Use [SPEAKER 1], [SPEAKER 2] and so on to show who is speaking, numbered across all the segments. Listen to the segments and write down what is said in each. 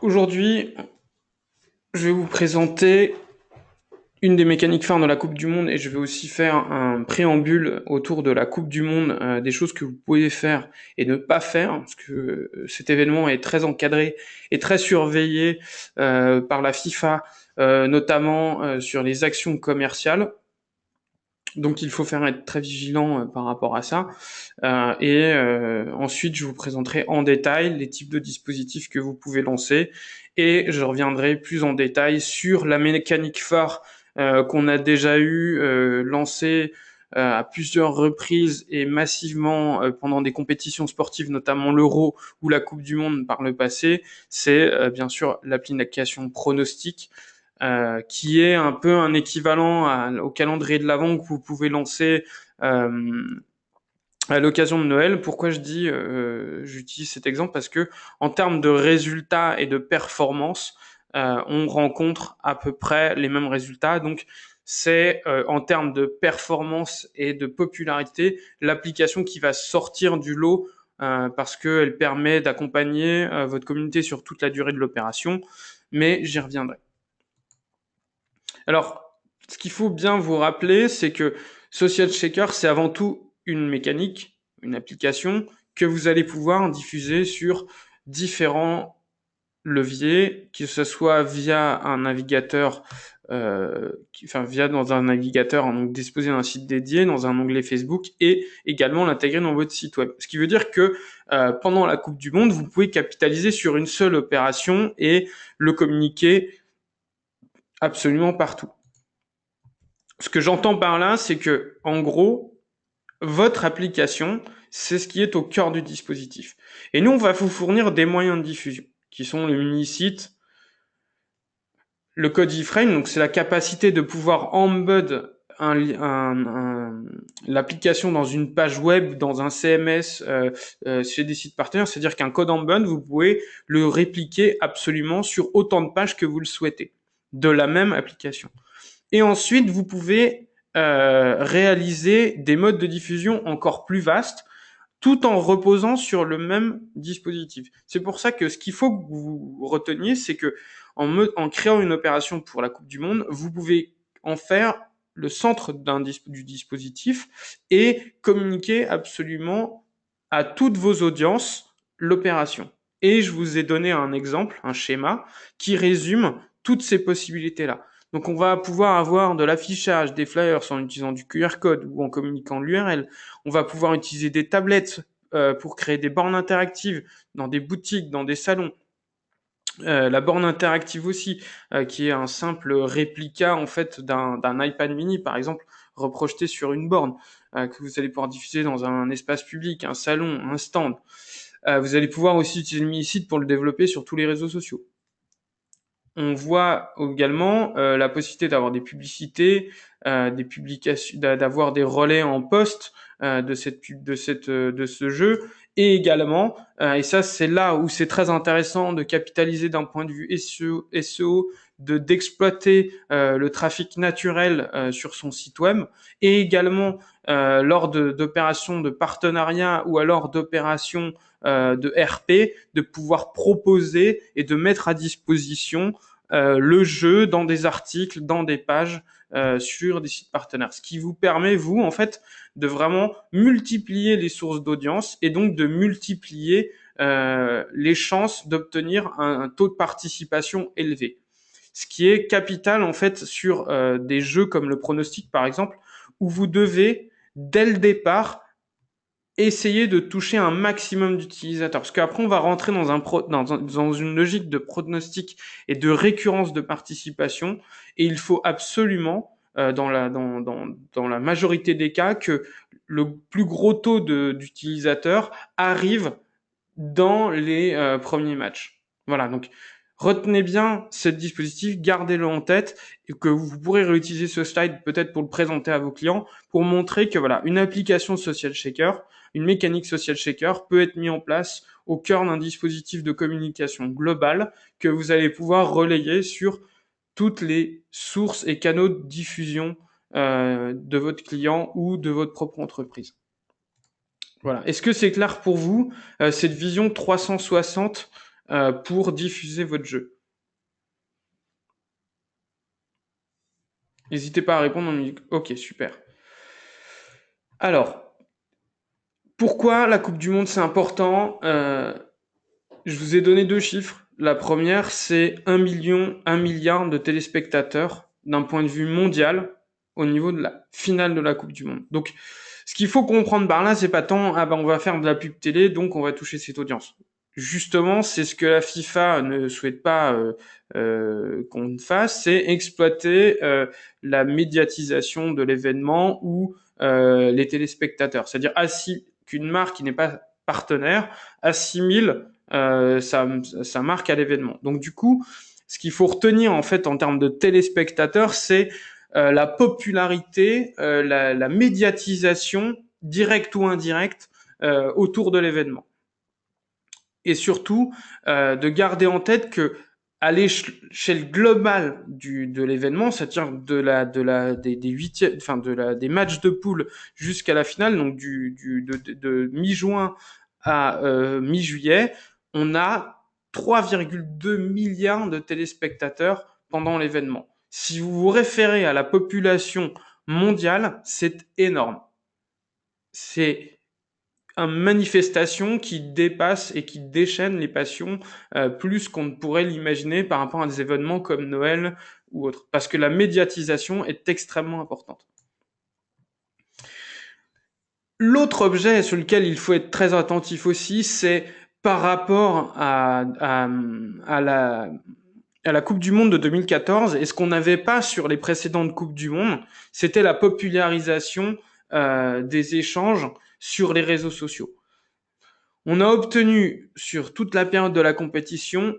[SPEAKER 1] Aujourd'hui, je vais vous présenter une des mécaniques phares de la Coupe du Monde et je vais aussi faire un préambule autour de la Coupe du Monde, des choses que vous pouvez faire et ne pas faire, parce que cet événement est très encadré et très surveillé par la FIFA, notamment sur les actions commerciales. Donc il faut faire être très vigilant par rapport à ça. Ensuite, je vous présenterai en détail les types de dispositifs que vous pouvez lancer et je reviendrai plus en détail sur la mécanique phare qu'on a déjà eu lancée à plusieurs reprises et massivement pendant des compétitions sportives, notamment l'Euro ou la Coupe du Monde par le passé. C'est bien sûr l'application pronostic qui est un peu un équivalent au calendrier de l'Avent que vous pouvez lancer euh, à l'occasion de Noël. Pourquoi j'utilise cet exemple? Parce que en termes de résultats et de performance, on rencontre à peu près les mêmes résultats. Donc c'est en termes de performance et de popularité l'application qui va sortir du lot parce qu'elle permet d'accompagner votre communauté sur toute la durée de l'opération. Mais j'y reviendrai. Alors, ce qu'il faut bien vous rappeler, c'est que Social Shaker, c'est avant tout une mécanique, une application que vous allez pouvoir diffuser sur différents leviers, que ce soit via un navigateur, via dans un navigateur, donc disposer d'un site dédié, dans un onglet Facebook, et également l'intégrer dans votre site web. Ce qui veut dire que pendant la Coupe du Monde, vous pouvez capitaliser sur une seule opération et le communiquer absolument partout. Ce que j'entends par là, c'est que, en gros, votre application, c'est ce qui est au cœur du dispositif. Et nous, on va vous fournir des moyens de diffusion, qui sont le mini-site, le code iframe, donc c'est la capacité de pouvoir embed l'application dans une page web, dans un CMS, chez des sites partenaires, c'est-à-dire qu'un code embed, vous pouvez le répliquer absolument sur autant de pages que vous le souhaitez, de la même application. Et ensuite, vous pouvez réaliser des modes de diffusion encore plus vastes, tout en reposant sur le même dispositif. C'est pour ça que ce qu'il faut que vous reteniez, c'est que en créant une opération pour la Coupe du Monde, vous pouvez en faire le centre du dispositif et communiquer absolument à toutes vos audiences l'opération. Et je vous ai donné un exemple, un schéma, qui résume toutes ces possibilités-là. Donc on va pouvoir avoir de l'affichage, des flyers en utilisant du QR code ou en communiquant l'URL. On va pouvoir utiliser des tablettes pour créer des bornes interactives dans des boutiques, dans des salons. La borne interactive aussi, qui est un simple réplica en fait d'un iPad mini par exemple, reprojeté sur une borne, que vous allez pouvoir diffuser dans un espace public, un salon, un stand. Vous allez pouvoir aussi utiliser le mini-site pour le développer sur tous les réseaux sociaux. On voit également la possibilité d'avoir des publicités, des publications, d'avoir des relais en post de ce jeu, et également, et ça c'est là où c'est très intéressant de capitaliser d'un point de vue SEO, d'exploiter le trafic naturel sur son site web, et également lors d'opérations de partenariat ou alors d'opérations de RP, de pouvoir proposer et de mettre à disposition le jeu dans des articles, dans des pages sur des sites partenaires. Ce qui vous permet, vous, en fait, de vraiment multiplier les sources d'audience et donc de multiplier les chances d'obtenir un taux de participation élevé. Ce qui est capital, en fait, sur des jeux comme le pronostic, par exemple, où vous devez, dès le départ, essayer de toucher un maximum d'utilisateurs. Parce qu'après, on va rentrer dans une logique de pronostic et de récurrence de participation. Et il faut absolument, dans la majorité des cas, que le plus gros taux d'utilisateurs arrive dans les premiers matchs. Voilà, donc retenez bien ce dispositif, gardez-le en tête et que vous pourrez réutiliser ce slide peut-être pour le présenter à vos clients pour montrer que voilà, une application Social Shaker, une mécanique Social Shaker peut être mise en place au cœur d'un dispositif de communication global que vous allez pouvoir relayer sur toutes les sources et canaux de diffusion de votre client ou de votre propre entreprise. Voilà. Est-ce que c'est clair pour vous cette vision 360 pour diffuser votre jeu. N'hésitez pas à répondre. Ok, super. Alors, pourquoi la Coupe du Monde c'est important? Je vous ai donné 2 chiffres. La première, c'est 1 milliard de téléspectateurs d'un point de vue mondial au niveau de la finale de la Coupe du Monde. Donc, ce qu'il faut comprendre par là, c'est pas tant, on va faire de la pub télé, donc on va toucher cette audience. Justement, c'est ce que la FIFA ne souhaite pas qu'on fasse, c'est exploiter la médiatisation de l'événement ou les téléspectateurs. C'est-à-dire qu'une marque qui n'est pas partenaire assimile sa marque à l'événement. Donc du coup, ce qu'il faut retenir en fait en termes de téléspectateurs, c'est la popularité, la médiatisation directe ou indirecte autour de l'événement. Et surtout, de garder en tête que à l'échelle globale de l'événement, c'est-à-dire des matchs de poule jusqu'à la finale, donc de mi-juin à mi-juillet, on a 3,2 milliards de téléspectateurs pendant l'événement. Si vous vous référez à la population mondiale, c'est énorme. C'est une manifestation qui dépasse et qui déchaîne les passions plus qu'on ne pourrait l'imaginer par rapport à des événements comme Noël ou autres. Parce que la médiatisation est extrêmement importante. L'autre objet sur lequel il faut être très attentif aussi, c'est par rapport à la Coupe du Monde de 2014, et ce qu'on n'avait pas sur les précédentes Coupes du Monde, c'était la popularisation des échanges sur les réseaux sociaux. On a obtenu sur toute la période de la compétition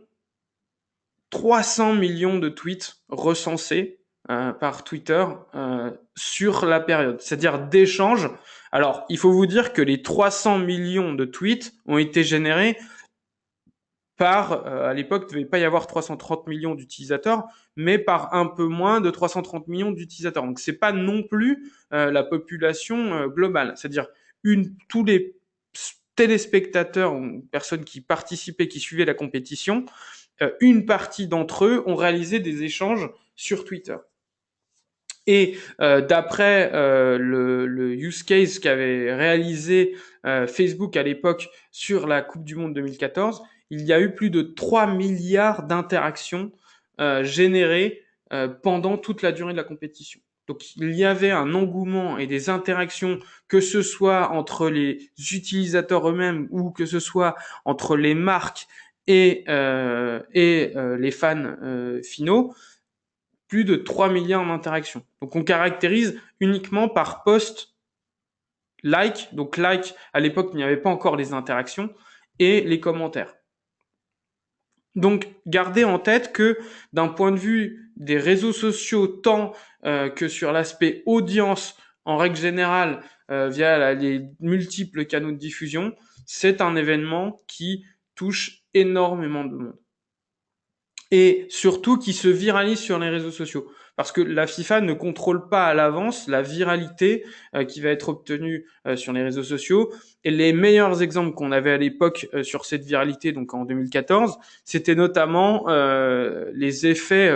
[SPEAKER 1] 300 millions de tweets recensés par Twitter sur la période, c'est-à-dire d'échanges. Alors, il faut vous dire que les 300 millions de tweets ont été générés par, à l'époque, il ne devait pas y avoir 330 millions d'utilisateurs, mais par un peu moins de 330 millions d'utilisateurs. Donc, c'est pas non plus la population globale. C'est-à-dire, tous les téléspectateurs ou personnes qui participaient, qui suivaient la compétition, une partie d'entre eux ont réalisé des échanges sur Twitter. Et d'après le use case qu'avait réalisé Facebook à l'époque sur la Coupe du Monde 2014, il y a eu plus de 3 milliards d'interactions générées pendant toute la durée de la compétition. Donc il y avait un engouement et des interactions, que ce soit entre les utilisateurs eux-mêmes ou que ce soit entre les marques et les fans finaux, plus de 3 milliards d'interactions. Donc on caractérise uniquement par post, like, donc like, à l'époque il n'y avait pas encore les interactions, et les commentaires. Donc gardez en tête que d'un point de vue des réseaux sociaux, tant que sur l'aspect audience en règle générale via les multiples canaux de diffusion, c'est un événement qui touche énormément de monde. Et surtout qui se viralise sur les réseaux sociaux. Parce que la FIFA ne contrôle pas à l'avance la viralité qui va être obtenue sur les réseaux sociaux. Et les meilleurs exemples qu'on avait à l'époque sur cette viralité, donc en 2014, c'était notamment les effets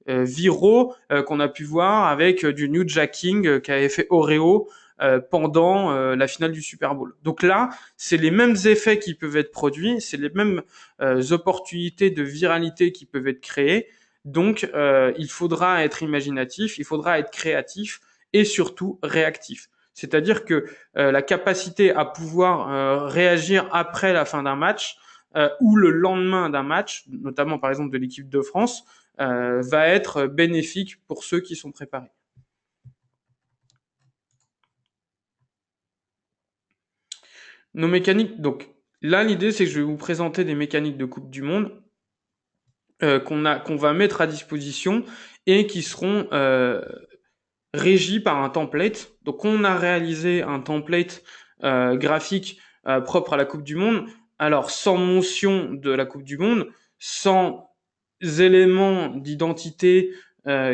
[SPEAKER 1] viraux qu'on a pu voir avec du New Jacking qu'avait fait Oreo pendant la finale du Super Bowl. Donc là, c'est les mêmes effets qui peuvent être produits, c'est les mêmes opportunités de viralité qui peuvent être créées. Donc, il faudra être imaginatif, il faudra être créatif et surtout réactif. C'est-à-dire que la capacité à pouvoir réagir après la fin d'un match ou le lendemain d'un match, notamment par exemple de l'équipe de France, va être bénéfique pour ceux qui sont préparés. Nos mécaniques, donc là l'idée c'est que je vais vous présenter des mécaniques de Coupe du Monde qu'on va mettre à disposition et qui seront régies par un template. Donc on a réalisé un template graphique propre à la Coupe du Monde, alors sans mention de la Coupe du Monde, sans éléments d'identité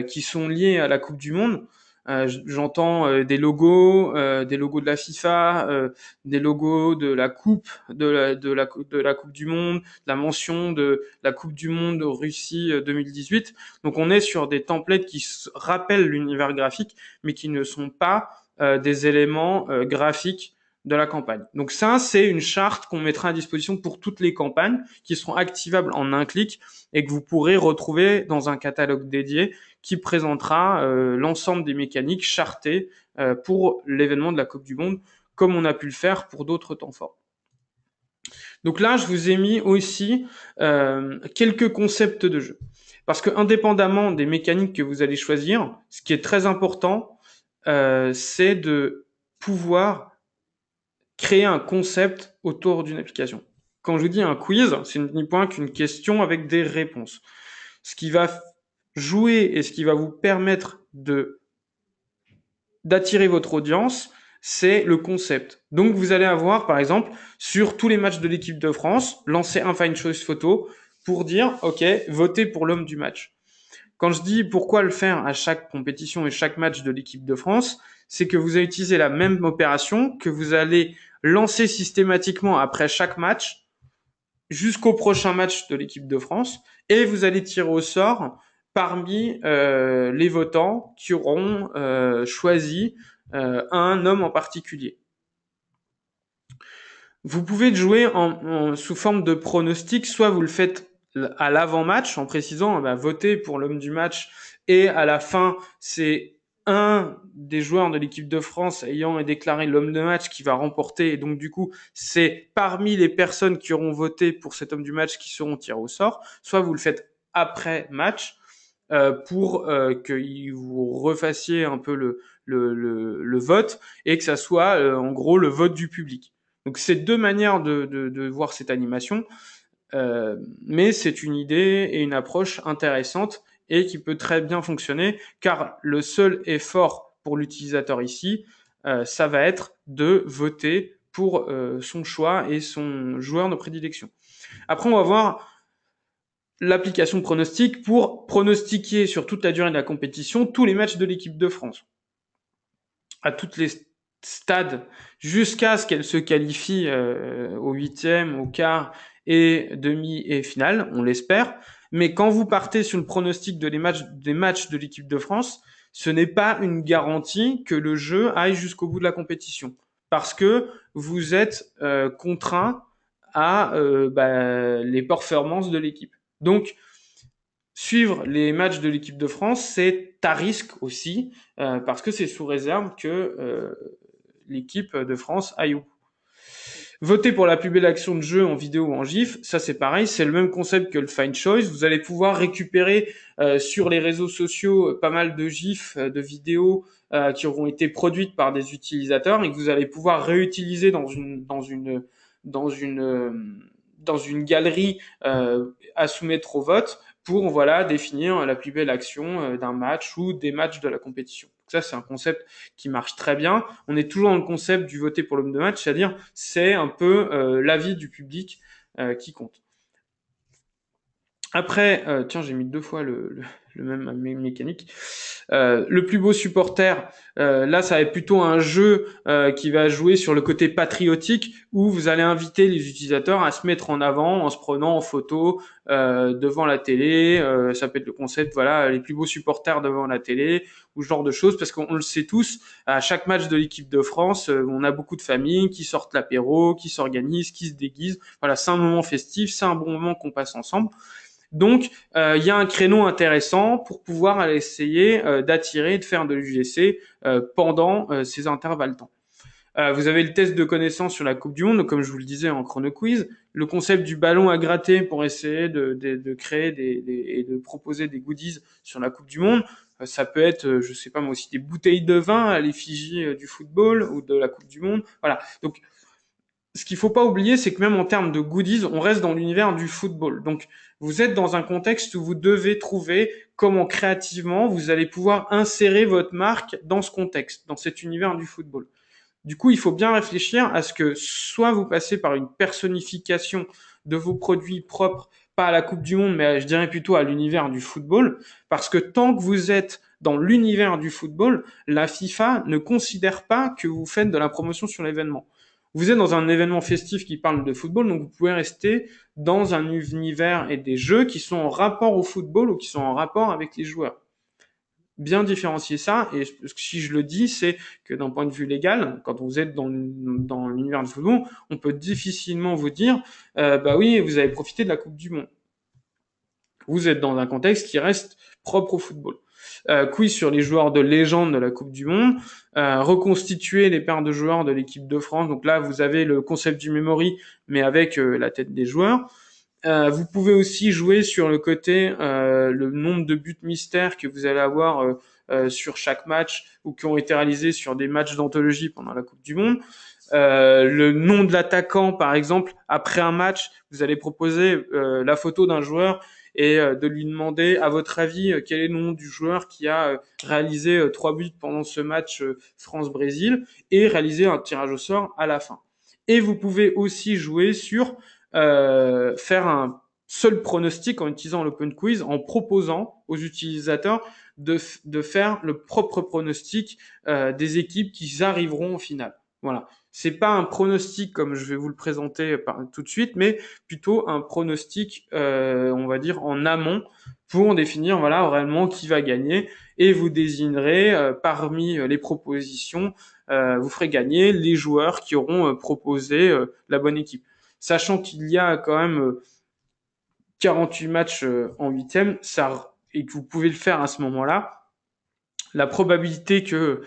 [SPEAKER 1] qui sont liés à la Coupe du Monde. J'entends des logos de la FIFA, des logos de la coupe, de la Coupe du Monde, la mention de la Coupe du Monde Russie 2018. Donc on est sur des templates qui rappellent l'univers graphique, mais qui ne sont pas des éléments graphiques de la campagne. Donc ça, c'est une charte qu'on mettra à disposition pour toutes les campagnes, qui seront activables en un clic et que vous pourrez retrouver dans un catalogue dédié qui présentera l'ensemble des mécaniques chartées pour l'événement de la Coupe du Monde, comme on a pu le faire pour d'autres temps forts. Donc là, je vous ai mis aussi quelques concepts de jeu. Parce que indépendamment des mécaniques que vous allez choisir, ce qui est très important, c'est de pouvoir créer un concept autour d'une application. Quand je vous dis un quiz, c'est ni point qu'une question avec des réponses. Ce qui va jouer et ce qui va vous permettre d'attirer votre audience, c'est le concept. Donc vous allez avoir, par exemple, sur tous les matchs de l'équipe de France, lancer un Find Choice photo pour dire, OK, votez pour l'homme du match. Quand je dis pourquoi le faire à chaque compétition et chaque match de l'équipe de France, c'est que vous allez utiliser la même opération, que vous allez lancer systématiquement après chaque match jusqu'au prochain match de l'équipe de France, et vous allez tirer au sort parmi les votants qui auront choisi un homme en particulier. Vous pouvez jouer sous forme de pronostic, soit vous le faites à l'avant-match en précisant votez pour l'homme du match, et à la fin c'est un des joueurs de l'équipe de France ayant déclaré l'homme de match qui va remporter, et donc du coup c'est parmi les personnes qui auront voté pour cet homme du match qui seront tirés au sort. Soit vous le faites après match pour que vous refassiez un peu le vote et que ça soit en gros le vote du public. Donc c'est deux manières de voir cette animation, mais c'est une idée et une approche intéressante et qui peut très bien fonctionner, car le seul effort pour l'utilisateur ici, ça va être de voter pour son choix et son joueur de prédilection. Après, on va voir l'application pronostic pour pronostiquer sur toute la durée de la compétition tous les matchs de l'équipe de France, à toutes les stades, jusqu'à ce qu'elle se qualifie au huitième, au quart et demi et finale, on l'espère. Mais quand vous partez sur le pronostic des matchs de l'équipe de France, ce n'est pas une garantie que le jeu aille jusqu'au bout de la compétition, parce que vous êtes contraint à les performances de l'équipe. Donc, suivre les matchs de l'équipe de France, c'est à risque aussi, parce que c'est sous réserve que l'équipe de France aille au bout. Voter pour la plus belle action de jeu en vidéo ou en GIF, ça c'est pareil, c'est le même concept que le Find Choice. Vous allez pouvoir récupérer sur les réseaux sociaux pas mal de GIFs, de vidéos qui auront été produites par des utilisateurs et que vous allez pouvoir réutiliser dans une galerie à soumettre au vote pour définir la plus belle action d'un match ou des matchs de la compétition. Donc ça, c'est un concept qui marche très bien. On est toujours dans le concept du voter pour l'homme de match, c'est-à-dire c'est un peu l'avis du public qui compte. Après, tiens, j'ai mis 2 fois le même mécanique. Le plus beau supporter, là, ça va être plutôt un jeu qui va jouer sur le côté patriotique, où vous allez inviter les utilisateurs à se mettre en avant en se prenant en photo devant la télé. Ça peut être le concept, les plus beaux supporters devant la télé, ou ce genre de choses, parce qu'on le sait tous, à chaque match de l'équipe de France, on a beaucoup de familles qui sortent l'apéro, qui s'organisent, qui se déguisent. Voilà, c'est un moment festif, c'est un bon moment qu'on passe ensemble. Donc, il y a un créneau intéressant pour pouvoir aller essayer d'attirer, de faire de l'UGC pendant ces intervalles temps. Vous avez le test de connaissance sur la Coupe du Monde, comme je vous le disais en chrono quiz, le concept du ballon à gratter pour essayer de créer et de proposer des goodies sur la Coupe du Monde. Ça peut être, je sais pas moi aussi, des bouteilles de vin à l'effigie du football ou de la Coupe du Monde. Voilà. Donc, ce qu'il faut pas oublier, c'est que même en termes de goodies, on reste dans l'univers du football. Donc, vous êtes dans un contexte où vous devez trouver comment créativement vous allez pouvoir insérer votre marque dans ce contexte, dans cet univers du football. Du coup, il faut bien réfléchir à ce que soit vous passez par une personnification de vos produits propres, pas à la Coupe du Monde, mais je dirais plutôt à l'univers du football, parce que tant que vous êtes dans l'univers du football, la FIFA ne considère pas que vous faites de la promotion sur l'événement. Vous êtes dans un événement festif qui parle de football, donc vous pouvez rester dans un univers et des jeux qui sont en rapport au football ou qui sont en rapport avec les joueurs. Bien différencier ça, et si je le dis, c'est que d'un point de vue légal, quand vous êtes dans l'univers du football, on peut difficilement vous dire, bah oui, vous avez profité de la Coupe du Monde. Vous êtes dans un contexte qui reste propre au football. Quiz sur les joueurs de légende de la Coupe du Monde, reconstituer les paires de joueurs de l'équipe de France. Donc là, vous avez le concept du memory, mais avec la tête des joueurs. Vous pouvez aussi jouer sur le côté le nombre de buts mystères que vous allez avoir sur chaque match ou qui ont été réalisés sur des matchs d'anthologie pendant la Coupe du Monde. Le nom de l'attaquant, par exemple, après un match, vous allez proposer la photo d'un joueur et de lui demander, à votre avis, quel est le nom du joueur qui a réalisé 3 buts pendant ce match France-Brésil, et réaliser un tirage au sort à la fin. Et vous pouvez aussi jouer sur faire un seul pronostic en utilisant l'open quiz, en proposant aux utilisateurs de faire le propre pronostic des équipes qui arriveront au final. Voilà. C'est pas un pronostic comme je vais vous le présenter tout de suite, mais plutôt un pronostic, on va dire, en amont pour définir, voilà, réellement qui va gagner, et vous désignerez parmi les propositions, vous ferez gagner les joueurs qui auront proposé la bonne équipe. Sachant qu'il y a quand même 48 matchs en huitième, et que vous pouvez le faire à ce moment-là, la probabilité que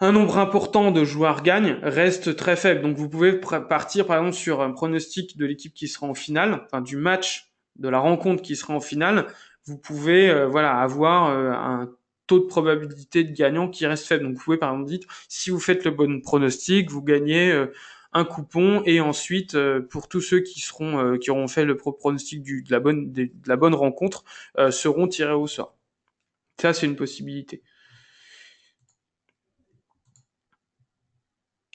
[SPEAKER 1] un nombre important de joueurs gagne reste très faible. Donc vous pouvez partir par exemple sur un pronostic de l'équipe qui sera en finale, enfin du match, de la rencontre qui sera en finale. Vous pouvez avoir un taux de probabilité de gagnant qui reste faible. Donc vous pouvez par exemple dire, si vous faites le bon pronostic, vous gagnez un coupon, et ensuite pour tous ceux qui auront fait le pronostic de la bonne rencontre seront tirés au sort. Ça, c'est une possibilité.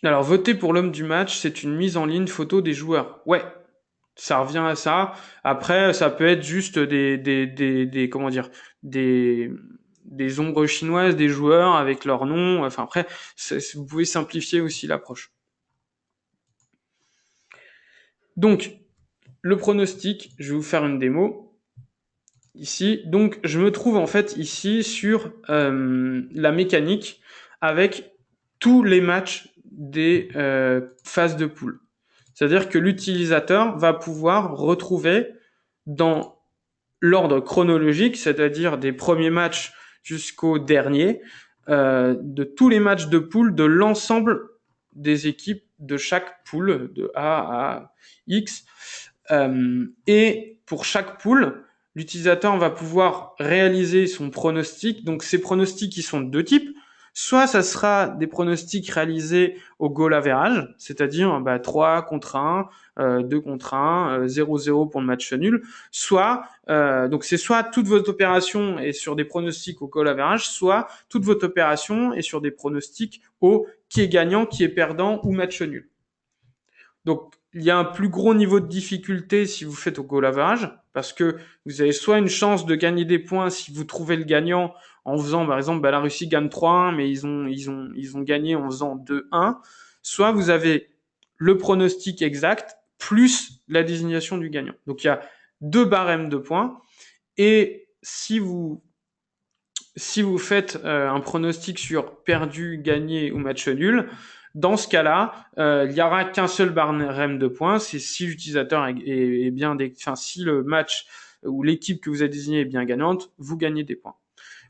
[SPEAKER 1] Alors, voter pour l'homme du match, c'est une mise en ligne photo des joueurs. Ouais, ça revient à ça. Après, ça peut être juste comment dire, des ombres chinoises des joueurs avec leur nom. Enfin, après, vous pouvez simplifier aussi l'approche. Donc, le pronostic, je vais vous faire une démo ici. Donc, je me trouve en fait ici sur la mécanique avec tous les matchs des phases de poule. C'est-à-dire que l'utilisateur va pouvoir retrouver dans l'ordre chronologique, c'est-à-dire des premiers matchs jusqu'au dernier, de tous les matchs de poule de l'ensemble des équipes de chaque poule, de A à X. Et pour chaque poule, l'utilisateur va pouvoir réaliser son pronostic. Donc ces pronostics qui sont de deux types. Soit ça sera des pronostics réalisés au goal average, c'est-à-dire 3 contre 1, 2 contre 1, 0-0 pour le match nul. Soit donc c'est soit toute votre opération est sur des pronostics au goal average, soit toute votre opération est sur des pronostics au qui est gagnant, qui est perdant ou match nul. Donc il y a un plus gros niveau de difficulté si vous faites au goal average, parce que vous avez soit une chance de gagner des points si vous trouvez le gagnant en faisant, par exemple, la Russie gagne 3-1, mais ils ont gagné en faisant 2-1. Soit vous avez le pronostic exact plus la désignation du gagnant. Donc il y a deux barèmes de points, et si vous faites un pronostic sur perdu, gagné ou match nul, dans ce cas-là, il n'y aura qu'un seul barème de points. C'est si l'utilisateur est bien, si le match ou l'équipe que vous avez désignée est bien gagnante, vous gagnez des points.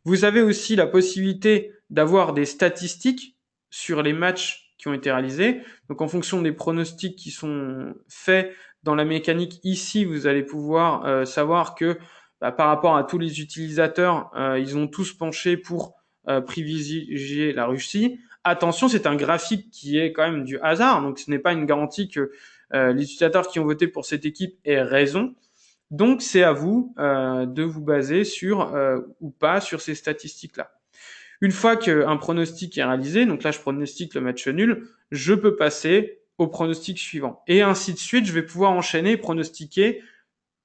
[SPEAKER 1] Vous avez aussi la possibilité d'avoir des statistiques sur les matchs qui ont été réalisés. Donc en fonction des pronostics qui sont faits dans la mécanique ici, vous allez pouvoir savoir que par rapport à tous les utilisateurs, ils ont tous penché pour privilégier la Russie. Attention, c'est un graphique qui est quand même du hasard, donc ce n'est pas une garantie que les utilisateurs qui ont voté pour cette équipe aient raison. Donc c'est à vous de vous baser sur ou pas sur ces statistiques-là. Une fois qu'un pronostic est réalisé, donc là je pronostique le match nul, je peux passer au pronostic suivant. Et ainsi de suite, je vais pouvoir enchaîner et pronostiquer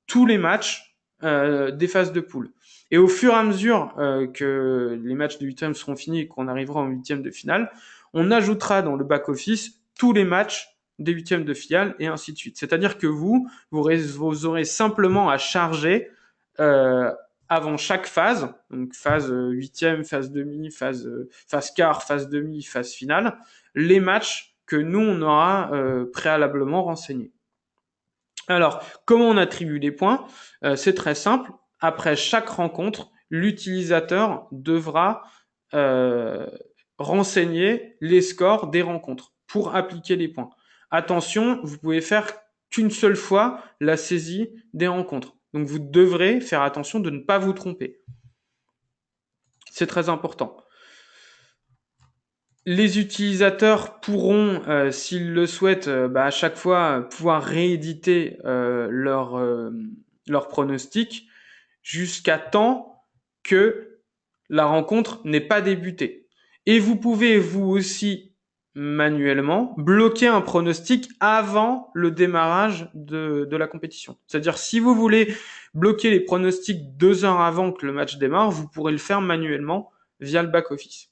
[SPEAKER 1] tous les matchs des phases de poule. Et au fur et à mesure que les matchs de huitième seront finis et qu'on arrivera en huitième de finale, on ajoutera dans le back-office tous les matchs des huitièmes de finale et ainsi de suite. C'est-à-dire que vous aurez simplement à charger avant chaque phase, donc phase huitième, phase demi, phase quart, phase demi, phase finale, les matchs que nous on aura préalablement renseignés. Alors, comment on attribue les points? C'est très simple. Après chaque rencontre, l'utilisateur devra euh, renseigner les scores des rencontres pour appliquer les points. Attention, vous pouvez faire qu'une seule fois la saisie des rencontres. Donc vous devrez faire attention de ne pas vous tromper. C'est très important. Les utilisateurs pourront, s'ils le souhaitent, à chaque fois pouvoir rééditer leur pronostic jusqu'à temps que la rencontre n'ait pas débuté. Et vous pouvez vous aussi manuellement bloquer un pronostic avant le démarrage de la compétition. C'est-à-dire si vous voulez bloquer les pronostics 2 heures avant que le match démarre, vous pourrez le faire manuellement via le back-office.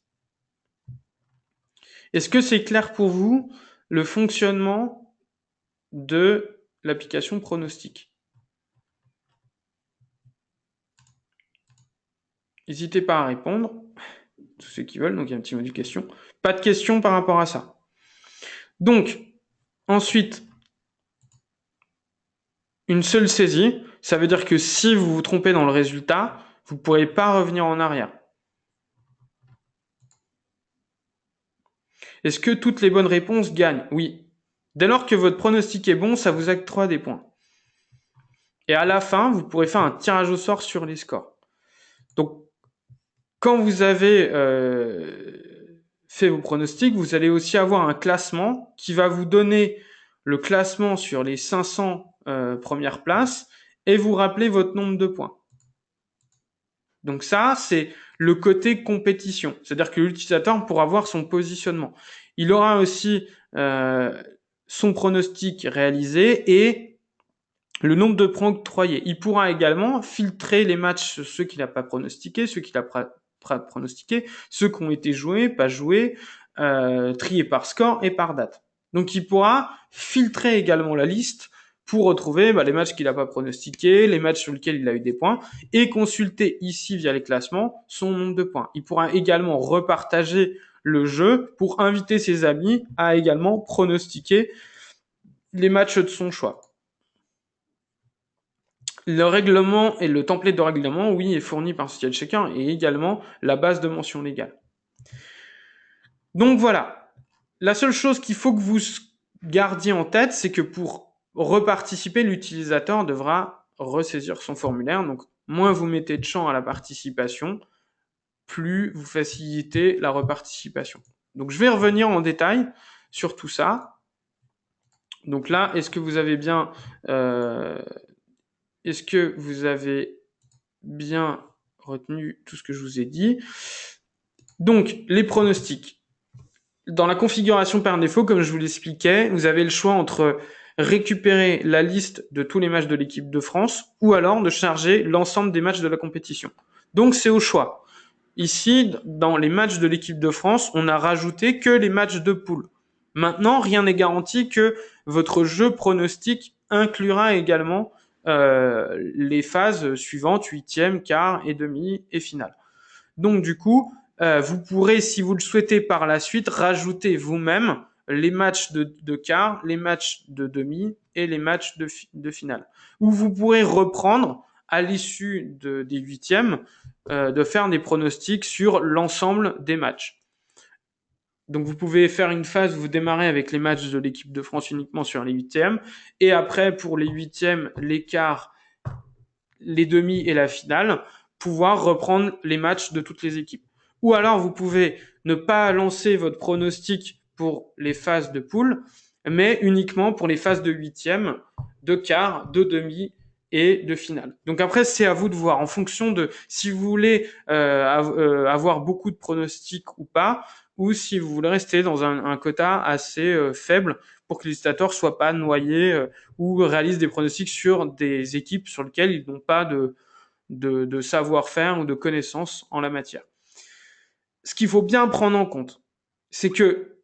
[SPEAKER 1] Est-ce que c'est clair pour vous le fonctionnement de l'application pronostic? N'hésitez pas à répondre, tous ceux qui veulent, donc il y a un petit module question. Pas de questions par rapport à ça. Donc, ensuite, une seule saisie, ça veut dire que si vous vous trompez dans le résultat, vous ne pourrez pas revenir en arrière. Est-ce que toutes les bonnes réponses gagnent? Oui. Dès lors que votre pronostic est bon, ça vous octroie des points. Et à la fin, vous pourrez faire un tirage au sort sur les scores. Donc, quand vous avez fait vos pronostics, vous allez aussi avoir un classement qui va vous donner le classement sur les 500 premières places et vous rappeler votre nombre de points. Donc ça, c'est le côté compétition. C'est-à-dire que l'utilisateur pourra voir son positionnement. Il aura aussi son pronostic réalisé et le nombre de points octroyés. Il pourra également filtrer les matchs, ceux qu'il n'a pas pronostiqués, ceux qu'il a pronostiqués, ceux qui ont été joués, pas joués, triés par score et par date. Donc il pourra filtrer également la liste pour retrouver les matchs qu'il n'a pas pronostiqués, les matchs sur lesquels il a eu des points, et consulter ici via les classements son nombre de points. Il pourra également repartager le jeu pour inviter ses amis à également pronostiquer les matchs de son choix. Le règlement et le template de règlement, oui, est fourni par Social Checker et également la base de mention légale. Donc voilà. La seule chose qu'il faut que vous gardiez en tête, c'est que pour reparticiper, l'utilisateur devra ressaisir son formulaire. Donc, moins vous mettez de champs à la participation, plus vous facilitez la reparticipation. Donc, je vais revenir en détail sur tout ça. Donc là, est-ce que vous avez bien retenu tout ce que je vous ai dit? Donc, les pronostics. Dans la configuration par défaut, comme je vous l'expliquais, vous avez le choix entre récupérer la liste de tous les matchs de l'équipe de France ou alors de charger l'ensemble des matchs de la compétition. Donc, c'est au choix. Ici, dans les matchs de l'équipe de France, on a rajouté que les matchs de poule. Maintenant, rien n'est garanti que votre jeu pronostic inclura également les phases suivantes, huitième, quart et demi et finale. Donc du coup, vous pourrez, si vous le souhaitez par la suite, rajouter vous-même les matchs de quart, les matchs de demi et les matchs de finale. Ou vous pourrez reprendre à l'issue des huitièmes de faire des pronostics sur l'ensemble des matchs. Donc vous pouvez faire une phase où vous démarrez avec les matchs de l'équipe de France uniquement sur les huitièmes, et après pour les huitièmes, les quarts, les demi et la finale, pouvoir reprendre les matchs de toutes les équipes. Ou alors vous pouvez ne pas lancer votre pronostic pour les phases de poule, mais uniquement pour les phases de huitièmes, de quart, de demi et de finale. Donc après, c'est à vous de voir en fonction de si vous voulez avoir beaucoup de pronostics ou pas, ou si vous voulez rester dans un quota assez faible pour que l'utilisateur soit pas noyé ou réalise des pronostics sur des équipes sur lesquelles ils n'ont pas de savoir-faire ou de connaissances en la matière. Ce qu'il faut bien prendre en compte, c'est que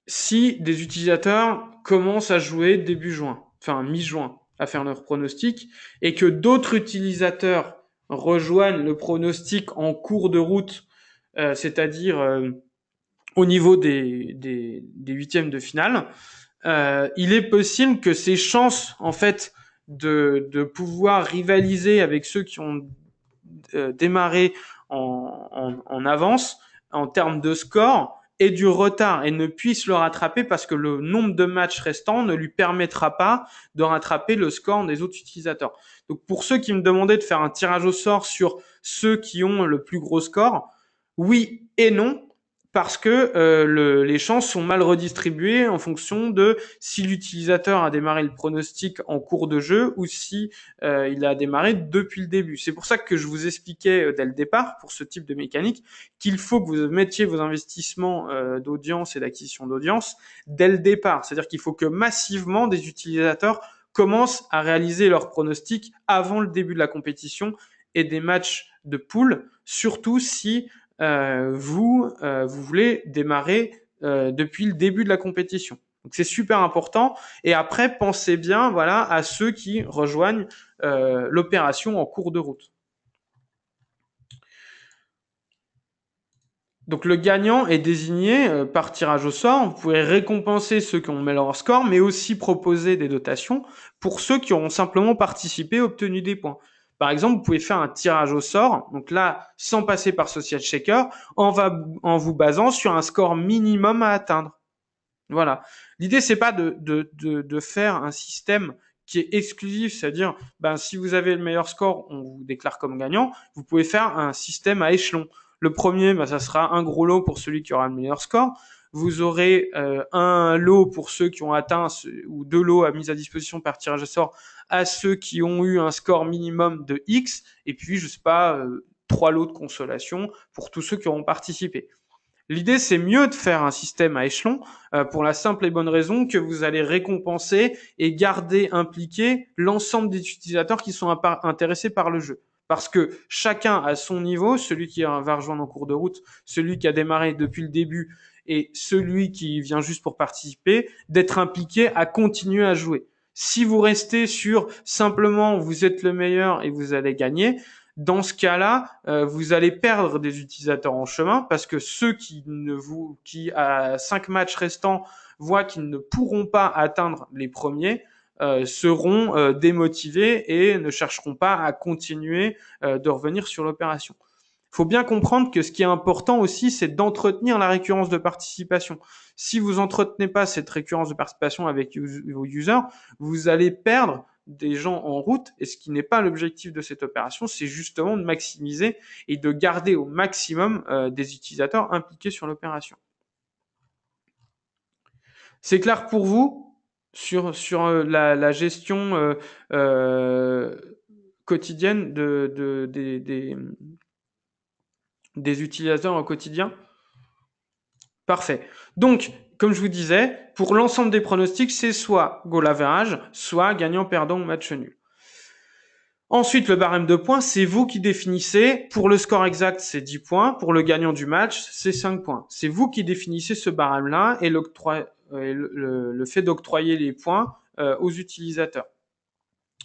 [SPEAKER 1] si des utilisateurs commencent à jouer début juin, enfin mi-juin, à faire leur pronostic, et que d'autres utilisateurs rejoignent le pronostic en cours de route, c'est-à-dire au niveau des huitièmes de finale, il est possible que ces chances, en fait, de pouvoir rivaliser avec ceux qui ont démarré en avance en termes de score et du retard et ne puisse le rattraper parce que le nombre de matchs restants ne lui permettra pas de rattraper le score des autres utilisateurs. Donc pour ceux qui me demandaient de faire un tirage au sort sur ceux qui ont le plus gros score, oui et non, parce que les chances sont mal redistribuées en fonction de si l'utilisateur a démarré le pronostic en cours de jeu ou si il a démarré depuis le début. C'est pour ça que je vous expliquais dès le départ, pour ce type de mécanique, qu'il faut que vous mettiez vos investissements d'audience et d'acquisition d'audience dès le départ. C'est-à-dire qu'il faut que massivement des utilisateurs commencent à réaliser leurs pronostics avant le début de la compétition et des matchs de poule, surtout si vous voulez démarrer depuis le début de la compétition. Donc c'est super important. Et après, pensez bien, voilà, à ceux qui rejoignent l'opération en cours de route. Donc le gagnant est désigné par tirage au sort. Vous pouvez récompenser ceux qui ont mis leur score, mais aussi proposer des dotations pour ceux qui auront simplement participé et obtenu des points. Par exemple, vous pouvez faire un tirage au sort, donc là, sans passer par Social Shaker, en vous basant sur un score minimum à atteindre. Voilà. L'idée, c'est pas de faire un système qui est exclusif, c'est-à-dire, si vous avez le meilleur score, on vous déclare comme gagnant. Vous pouvez faire un système à échelon. Le premier, ça sera un gros lot pour celui qui aura le meilleur score. Vous aurez un lot pour ceux qui ont atteint, ou deux lots à mise à disposition par tirage au sort à ceux qui ont eu un score minimum de X, et puis, je sais pas, 3 lots de consolation pour tous ceux qui auront participé. L'idée, c'est mieux de faire un système à échelon pour la simple et bonne raison que vous allez récompenser et garder impliqué l'ensemble des utilisateurs qui sont intéressés par le jeu. Parce que chacun à son niveau, celui qui va rejoindre en cours de route, celui qui a démarré depuis le début et celui qui vient juste pour participer, d'être impliqué à continuer à jouer. Si vous restez sur simplement vous êtes le meilleur et vous allez gagner, dans ce cas-là, vous allez perdre des utilisateurs en chemin parce que ceux qui à 5 matchs restants voient qu'ils ne pourront pas atteindre les premiers seront démotivés et ne chercheront pas à continuer de revenir sur l'opération. Il faut bien comprendre que ce qui est important aussi, c'est d'entretenir la récurrence de participation. Si vous entretenez pas cette récurrence de participation avec vos users, vous allez perdre des gens en route, et ce qui n'est pas l'objectif de cette opération, c'est justement de maximiser et de garder au maximum des utilisateurs impliqués sur l'opération. C'est clair pour vous sur la gestion quotidienne des utilisateurs au quotidien? Parfait. Donc, comme je vous disais, pour l'ensemble des pronostics, c'est soit goal average, soit gagnant-perdant ou match nul. Ensuite, le barème de points, c'est vous qui définissez. Pour le score exact, c'est 10 points. Pour le gagnant du match, c'est 5 points. C'est vous qui définissez ce barème-là et le fait d'octroyer les points aux utilisateurs.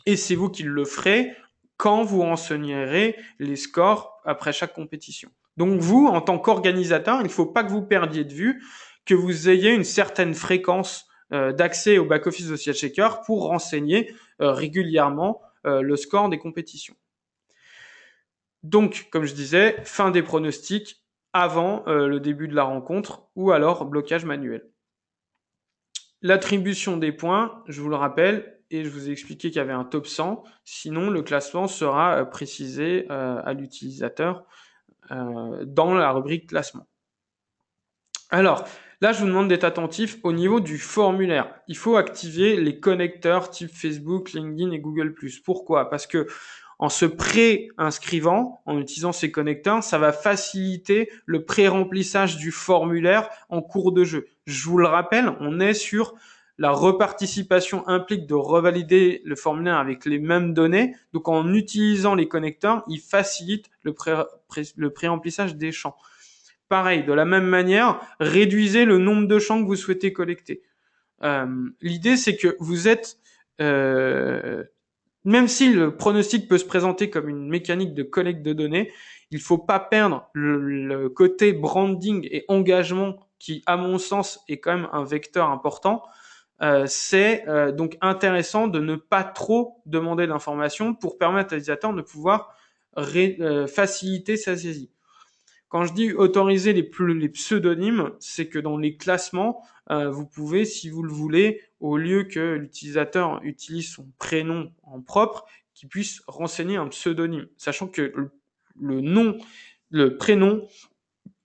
[SPEAKER 1] Et c'est vous qui le ferez quand vous renseignerez les scores après chaque compétition. Donc vous, en tant qu'organisateur, il ne faut pas que vous perdiez de vue que vous ayez une certaine fréquence d'accès au back-office de Social Shaker pour renseigner régulièrement le score des compétitions. Donc, comme je disais, fin des pronostics avant le début de la rencontre ou alors blocage manuel. L'attribution des points, je vous le rappelle, et je vous ai expliqué qu'il y avait un top 100, sinon le classement sera précisé à l'utilisateur dans la rubrique classement. Alors, là, je vous demande d'être attentif au niveau du formulaire. Il faut activer les connecteurs type Facebook, LinkedIn et Google+. Pourquoi? Parce que en se pré-inscrivant, en utilisant ces connecteurs, ça va faciliter le pré-remplissage du formulaire en cours de jeu. Je vous le rappelle, on est sur La reparticipation implique de revalider le formulaire avec les mêmes données. Donc, en utilisant les connecteurs, il facilite le pré-remplissage des champs. Pareil, de la même manière, réduisez le nombre de champs que vous souhaitez collecter. L'idée, c'est que vous êtes, même si le pronostic peut se présenter comme une mécanique de collecte de données, il faut pas perdre le côté branding et engagement qui, à mon sens, est quand même un vecteur important. C'est donc intéressant de ne pas trop demander d'informations pour permettre à l'utilisateur de pouvoir faciliter sa saisie. Quand je dis autoriser les pseudonymes, c'est que dans les classements, vous pouvez, si vous le voulez, au lieu que l'utilisateur utilise son prénom en propre, qu'il puisse renseigner un pseudonyme, sachant que le prénom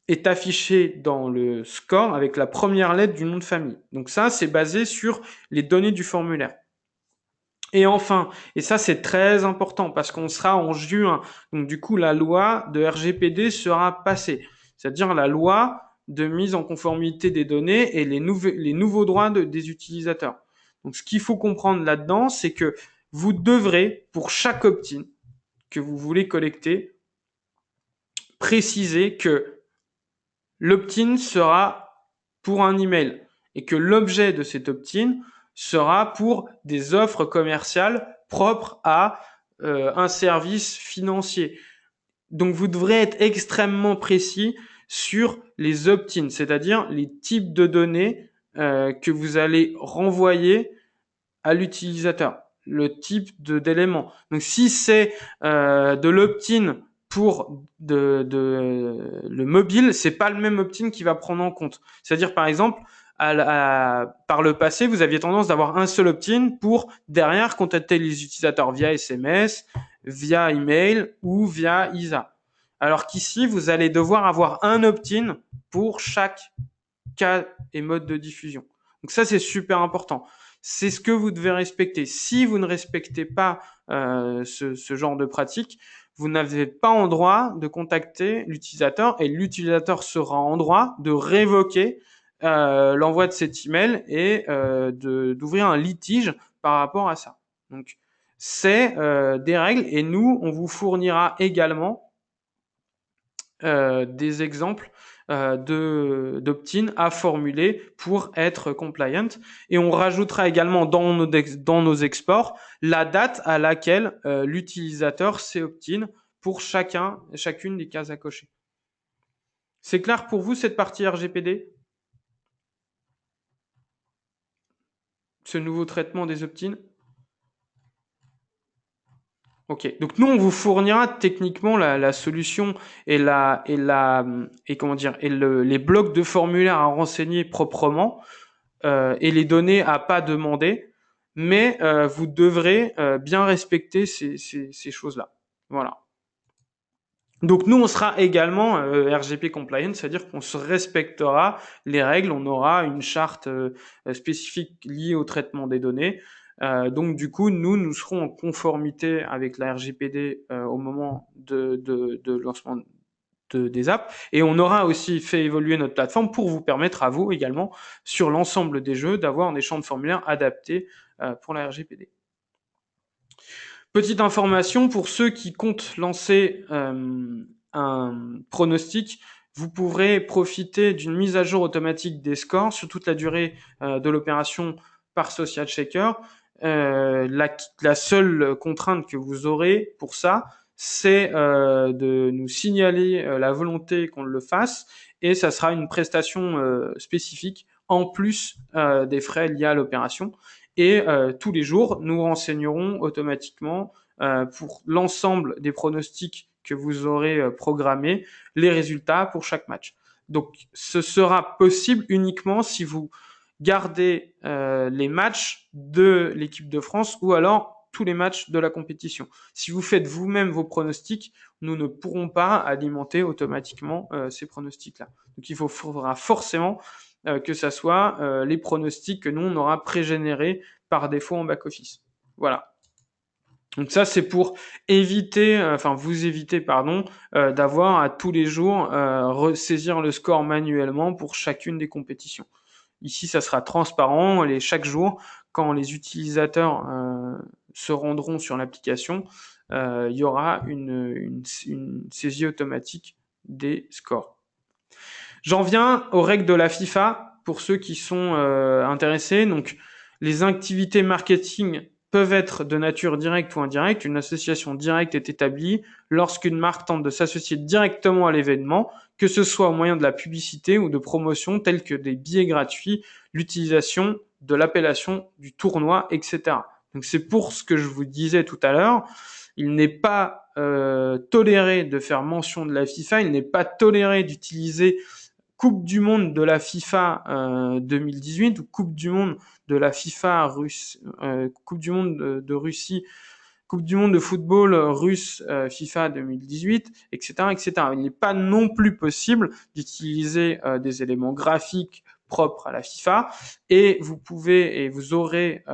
[SPEAKER 1] est affiché dans le score avec la première lettre du nom de famille. Donc ça, c'est basé sur les données du formulaire. Et enfin, et ça c'est très important parce qu'on sera en juin, donc du coup la loi de RGPD sera passée, c'est-à-dire la loi de mise en conformité des données et les nouveaux droits des utilisateurs. Donc ce qu'il faut comprendre là-dedans, c'est que vous devrez, pour chaque opt-in que vous voulez collecter, préciser que l'opt-in sera pour un email et que l'objet de cet opt-in sera pour des offres commerciales propres à un service financier. Donc vous devrez être extrêmement précis sur les opt-in, c'est-à-dire les types de données que vous allez renvoyer à l'utilisateur, le type d'éléments. Donc si c'est de l'opt-in pour le mobile, c'est pas le même opt-in qui va prendre en compte. C'est-à-dire par exemple, par le passé, vous aviez tendance d'avoir un seul opt-in pour derrière contacter les utilisateurs via SMS, via email ou via ISA. Alors qu'ici, vous allez devoir avoir un opt-in pour chaque cas et mode de diffusion. Donc ça, c'est super important. C'est ce que vous devez respecter. Si vous ne respectez pas ce genre de pratique, vous n'avez pas en droit de contacter l'utilisateur et l'utilisateur sera en droit de révoquer l'envoi de cet email et d'ouvrir un litige par rapport à ça. Donc, c'est des règles et nous, on vous fournira également des exemples d'opt-in à formuler pour être compliant. Et on rajoutera également dans nos exports la date à laquelle l'utilisateur s'est opt-in pour chacune des cases à cocher. C'est clair pour vous cette partie RGPD? Ce nouveau traitement des opt-in? Ok. Donc nous, on vous fournira techniquement la solution et comment dire et les blocs de formulaire à renseigner proprement et les données à pas demander, mais vous devrez bien respecter ces choses-là. Voilà. Donc nous, on sera également RGP compliant, c'est-à-dire qu'on se respectera les règles, on aura une charte spécifique liée au traitement des données. Donc du coup, nous serons en conformité avec la RGPD au moment de lancement des apps. Et on aura aussi fait évoluer notre plateforme pour vous permettre à vous également, sur l'ensemble des jeux, d'avoir des champs de formulaire adaptés pour la RGPD. Petite information pour ceux qui comptent lancer un pronostic, vous pourrez profiter d'une mise à jour automatique des scores sur toute la durée de l'opération par Social Checker. La seule contrainte que vous aurez pour ça, c'est de nous signaler la volonté qu'on le fasse et ça sera une prestation spécifique en plus des frais liés à l'opération. Et tous les jours, nous renseignerons automatiquement pour l'ensemble des pronostics que vous aurez programmés, les résultats pour chaque match. Donc, ce sera possible uniquement si vous gardez les matchs de l'équipe de France ou alors tous les matchs de la compétition. Si vous faites vous-même vos pronostics, nous ne pourrons pas alimenter automatiquement ces pronostics-là. Donc, il faudra forcément que ça soit les pronostics que nous, on aura pré-générés par défaut en back-office. Voilà. Donc ça, c'est pour vous éviter, d'avoir à tous les jours ressaisir le score manuellement pour chacune des compétitions. Ici, ça sera transparent. Chaque jour, quand les utilisateurs se rendront sur l'application, il y aura une saisie automatique des scores. J'en viens aux règles de la FIFA pour ceux qui sont intéressés. Donc, les activités marketing peuvent être de nature directe ou indirecte. Une association directe est établie lorsqu'une marque tente de s'associer directement à l'événement, que ce soit au moyen de la publicité ou de promotion tels que des billets gratuits, l'utilisation de l'appellation du tournoi, etc. Donc c'est pour ce que je vous disais tout à l'heure. Il n'est pas toléré de faire mention de la FIFA, il n'est pas toléré d'utiliser Coupe du monde de la FIFA 2018 ou Coupe du monde de la FIFA russe, Coupe du monde de Russie, Coupe du monde de football russe FIFA 2018, etc., etc. Il n'est pas non plus possible d'utiliser des éléments graphiques propres à la FIFA, et vous aurez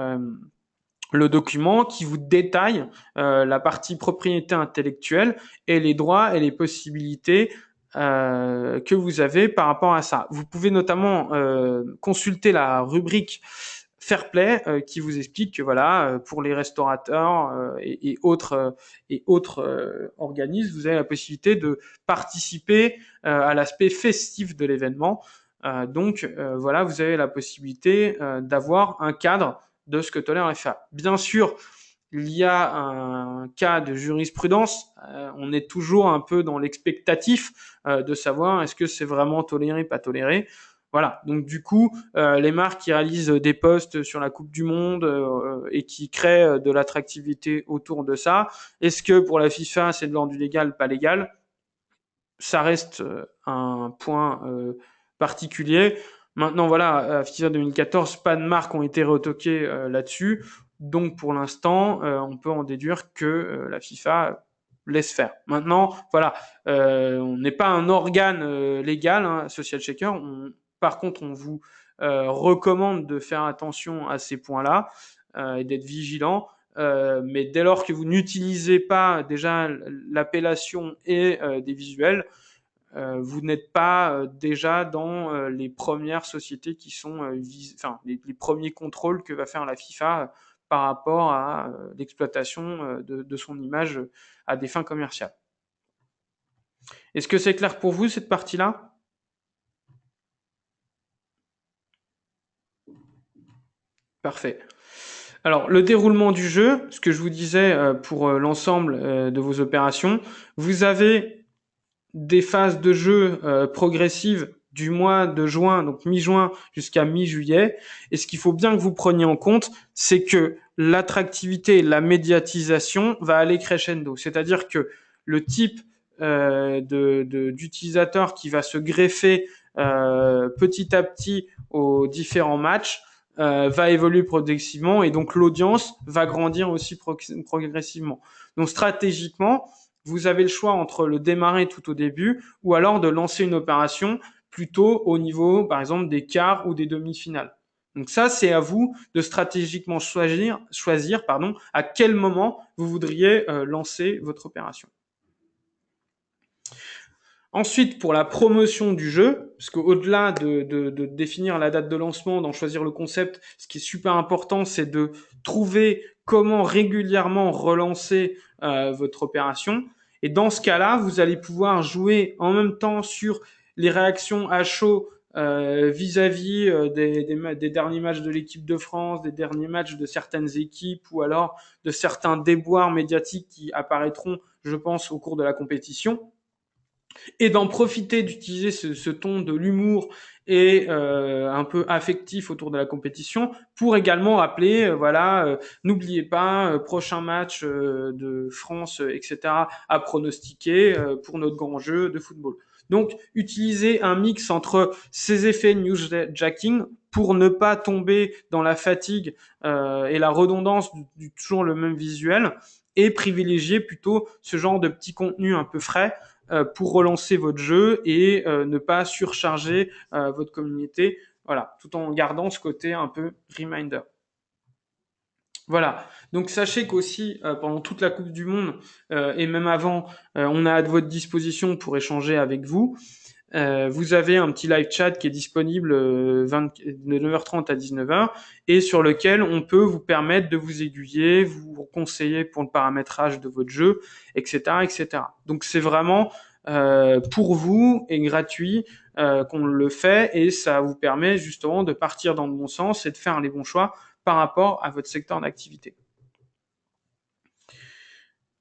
[SPEAKER 1] le document qui vous détaille la partie propriété intellectuelle et les droits et les possibilités que vous avez par rapport à ça. Vous pouvez notamment consulter la rubrique Fair Play qui vous explique que voilà, pour les restaurateurs et autres organismes, vous avez la possibilité de participer à l'aspect festif de l'événement. Donc voilà, vous avez la possibilité d'avoir un cadre de ce que tolère la FIFA. Bien sûr, il y a un cas de jurisprudence. On est toujours un peu dans l'expectatif de savoir est-ce que c'est vraiment toléré, pas toléré. Voilà. Donc du coup, les marques qui réalisent des posts sur la Coupe du Monde et qui créent de l'attractivité autour de ça, est-ce que pour la FIFA c'est de l'ordre du légal, pas légal? Ça reste un point particulier. Maintenant, voilà, FIFA 2014, pas de marques ont été retoquées là-dessus. Donc, pour l'instant, on peut en déduire que la FIFA laisse faire. Maintenant, voilà, on n'est pas un organe légal, hein, Social Checker. Par contre, on vous recommande de faire attention à ces points-là et d'être vigilant. Mais dès lors que vous n'utilisez pas déjà l'appellation et des visuels, vous n'êtes pas déjà dans les premières sociétés qui sont, les premiers contrôles que va faire la FIFA par rapport à l'exploitation de son image à des fins commerciales. Est-ce que c'est clair pour vous cette partie-là? Parfait. Alors, le déroulement du jeu, ce que je vous disais pour l'ensemble de vos opérations, vous avez des phases de jeu progressives du mois de juin, donc mi-juin jusqu'à mi-juillet. Et ce qu'il faut bien que vous preniez en compte, c'est que l'attractivité et la médiatisation va aller crescendo. C'est-à-dire que le type d'utilisateur qui va se greffer petit à petit aux différents matchs va évoluer progressivement, et donc l'audience va grandir aussi progressivement. Donc stratégiquement, vous avez le choix entre le démarrer tout au début ou alors de lancer une opération plutôt au niveau, par exemple, des quarts ou des demi-finales. Donc ça, c'est à vous de stratégiquement choisir à quel moment vous voudriez lancer votre opération. Ensuite, pour la promotion du jeu, parce qu'au-delà de définir la date de lancement, d'en choisir le concept, ce qui est super important, c'est de trouver comment régulièrement relancer votre opération. Et dans ce cas-là, vous allez pouvoir jouer en même temps sur les réactions à chaud vis-à-vis des derniers matchs de l'équipe de France, des derniers matchs de certaines équipes, ou alors de certains déboires médiatiques qui apparaîtront, je pense, au cours de la compétition, et d'en profiter, d'utiliser ce ton de l'humour et un peu affectif autour de la compétition pour également rappeler, n'oubliez pas, prochain match de France, etc., à pronostiquer pour notre grand jeu de football. Donc, utiliser un mix entre ces effets newsjacking pour ne pas tomber dans la fatigue et la redondance du toujours le même visuel, et privilégier plutôt ce genre de petit contenu un peu frais pour relancer votre jeu et ne pas surcharger votre communauté, voilà, tout en gardant ce côté un peu reminder. Voilà. Donc sachez qu'aussi pendant toute la Coupe du Monde et même avant, on a à votre disposition pour échanger avec vous. Vous avez un petit live chat qui est disponible de 9h30 à 19h et sur lequel on peut vous permettre de vous aiguiller, vous conseiller pour le paramétrage de votre jeu, etc., etc. Donc c'est vraiment pour vous et gratuit qu'on le fait et ça vous permet justement de partir dans le bon sens et de faire les bons choix par rapport à votre secteur d'activité.